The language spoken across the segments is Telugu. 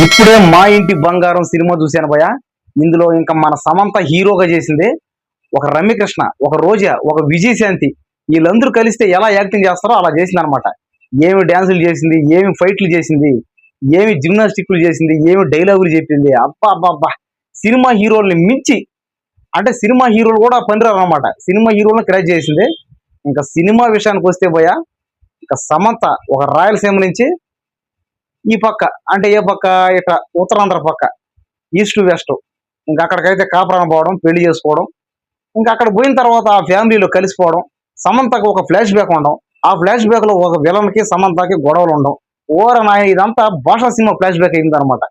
ఇప్పుడే మా ఇంటి బంగారం సినిమా చూశాను భయ. ఇందులో ఇంకా మన సమంత హీరోగా చేసింది. ఒక రమ్యకృష్ణ, ఒక రోజా, ఒక విజయశాంతి, వీళ్ళందరూ కలిస్తే ఎలా యాక్టింగ్ చేస్తారో అలా చేసింది అనమాట. ఏమి డాన్సులు చేసింది, ఏమి ఫైట్లు చేసింది, ఏమి జిమ్నాస్టిక్లు చేసింది, ఏమి డైలాగులు చెప్పింది. అబ్బా అబ్బా అబ్బా, సినిమా హీరోల్ని మించి, అంటే సినిమా హీరోలు కూడా పనిరారు అనమాట. సినిమా హీరోలను క్రాచ్ చేసింది. ఇంకా సినిమా విషయానికి వస్తే భయ, ఇంకా సమంత ఒక రాయలసీమ నుంచి ఈ పక్క, అంటే ఏ పక్క, ఇట్లా ఉత్తరాంధ్ర పక్క, ఈస్ట్ వెస్ట్, ఇంకా అక్కడికైతే కాపురం పోవడం, పెళ్లి చేసుకోవడం, ఇంకా అక్కడ పోయిన తర్వాత ఆ ఫ్యామిలీలో కలిసిపోవడం, సమంతకు ఒక ఫ్లాష్ బ్యాక్ ఉండడం, ఆ ఫ్లాష్ బ్యాక్ లో ఒక విలన్ కి సమంతకి గొడవలు ఉండడం. ఓర నాయ, ఇదంతా భాషా సినిమా ఫ్లాష్ బ్యాక్ అయింది అనమాట.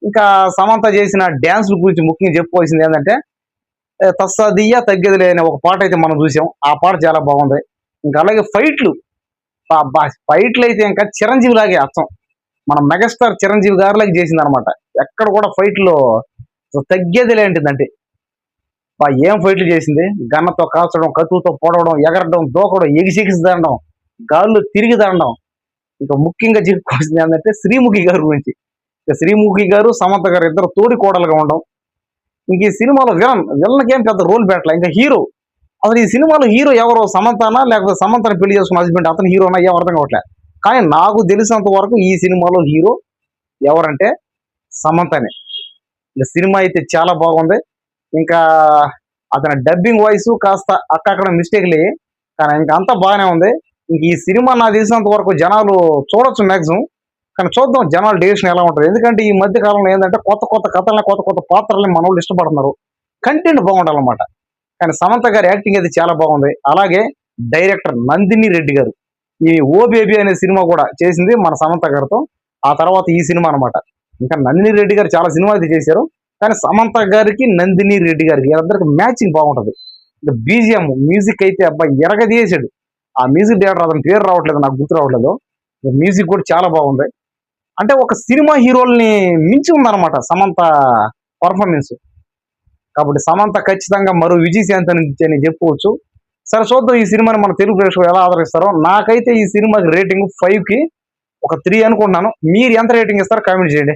ఇంకా సమంత చేసిన డ్యాన్స్ల గురించి ముఖ్యంగా చెప్పుకోవాల్సింది ఏంటంటే, తస్సదియ్య తగ్గేదిలే అనే ఒక పాట అయితే మనం చూసాం. ఆ పాట చాలా బాగుంది. ఇంకా అలాగే ఫైట్లు, ఫైట్లు అయితే ఇంకా చిరంజీవి లాగే అచ్చం మన మెగాస్టార్ చిరంజీవి గారిలాగా చేసింది అనమాట. ఎక్కడ కూడా ఫైట్లో తగ్గేది లేంటిదంటే, ఏం ఫైట్లు చేసింది. గన్నతో కాల్చడం, కత్తుతో పొడవడం, ఎగరడం, దూకడం, ఎగిసిగిసి దండం, గాల్లో తిరిగి దండం. ఇంకా ముఖ్యంగా చెప్పుకోవాల్సింది ఏంటంటే శ్రీముఖి గారి గురించి. ఇక శ్రీముఖి గారు, సమంత గారు ఇద్దరు తోడి కోడలుగా ఉండడం. ఇంక ఈ సినిమాలో విలన్కి ఏం పెద్ద రోల్ పెట్టలే. ఇంకా హీరో, అసలు ఈ సినిమాలో హీరో ఎవరో, సమంతనా లేకపోతే సమంతని పెళ్లి చేసుకున్న హస్బెండ్ అతను హీరోనా, ఏం అర్థం కావట్లే. కానీ నాకు తెలిసినంత వరకు ఈ సినిమాలో హీరో ఎవరంటే సమంతనే. ఇంకా సినిమా అయితే చాలా బాగుంది. ఇంకా అతని డబ్బింగ్ వాయిస్ కాస్త అక్కడక్కడ మిస్టేక్లు, కానీ ఇంకా అంతా బాగానే ఉంది. ఇంక ఈ సినిమా నాకు తెలిసినంత వరకు జనాలు చూడొచ్చు మ్యాక్సిమం. కానీ చూద్దాం జనాల డెసిషన్ ఎలా ఉంటుంది. ఎందుకంటే ఈ మధ్య కాలంలో ఏంటంటే కొత్త కొత్త కథల్ని, కొత్త కొత్త పాత్రల్ని మన వాళ్ళు ఇష్టపడుతున్నారు. కంటెంట్ బాగుండాలన్నమాట. కానీ సమంత గారి యాక్టింగ్ అయితే చాలా బాగుంది. అలాగే డైరెక్టర్ నందిని రెడ్డి గారు ఈ ఓ బేబీ అనే సినిమా కూడా చేసింది మన సమంత గారితో. ఆ తర్వాత ఈ సినిమా అనమాట. ఇంకా నందిని రెడ్డి గారు చాలా సినిమా అయితే చేశారు. కానీ సమంత గారికి, నందిని రెడ్డి గారికి వీళ్ళందరికి మ్యాచింగ్ బాగుంటది. ఇంకా బీజిఎం మ్యూజిక్ అయితే అబ్బాయి ఎరగదీసాడు. ఆ మ్యూజిక్ డైరెక్టర్ అతని పేరు రావట్లేదు, నాకు గుర్తు రావట్లేదు. మ్యూజిక్ కూడా చాలా బాగుంది. అంటే ఒక సినిమా హీరోల్ని మించి ఉందన్నమాట సమంత పర్ఫార్మెన్స్. కాబట్టి సమంత ఖచ్చితంగా మరో విజయశాంతి అని చెప్పుకోవచ్చు. సరే చూద్దాం ఈ సినిమాని మన తెలుగు ప్రేక్షకులు ఎలా ఆదరిస్తారో. నాకైతే ఈ సినిమాకి రేటింగ్ 5కి ఒక 3 అనుకుంటున్నాను. మీరు ఎంత రేటింగ్ ఇస్తారో కామెంట్ చేయండి.